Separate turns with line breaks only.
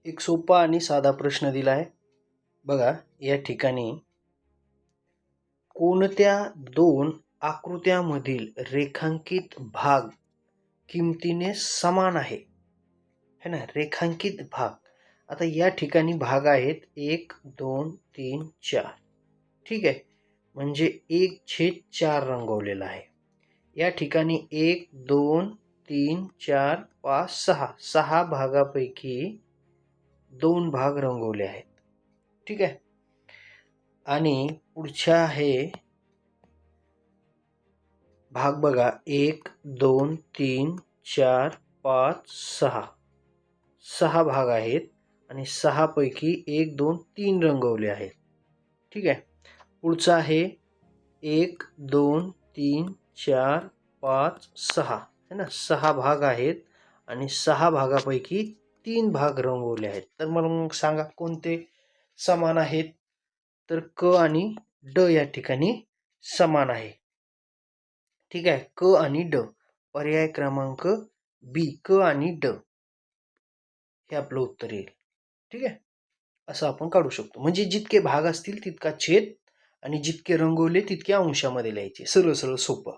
एक सोपा आणि साधा प्रश्न दिला आहे. बघा, या ठिकाणी कोणत्या दोन आकृत्यामधील रेखांकित भाग किमतीने समान आहे? है ना, रेखांकित भाग. आता या ठिकाणी भाग आहेत 1, 2, 3, 4. ठीक आहे, म्हणजे 1/4 रंगवलेला आहे. या ठिकाणी 1, 2, 3, 4, 5, 6 6 भागापैकी 2 भाग रंगवले आहेत. ठीक आहे, आणि पुढचा आहे भाग. बघा, 1, 2, 3, 4, 5, 6 6 भाग आहेत आणि 6 पैकी 1, 2, 3 रंगवले आहेत. ठीक आहे, पुढचा आहे 1, 2, 3, 4, 5, 6 है ना, 6 भाग आहेत आणि 6 भागापैकी 3 भाग रंगवले आहेत. तर मग सांगा कोणते समान आहेत? तर क आणि ड या ठिकाणी समान आहे. ठीक आहे, क आणि ड. पर्याय क्रमांक बी, क आणि ड हे आपलं उत्तर येईल. ठीक आहे, असं आपण काढू शकतो. म्हणजे जितके भाग असतील तितका छेद आणि जितके रंगवले तितके अंशामध्ये लिहायचे. सरळ सरळ सोपं.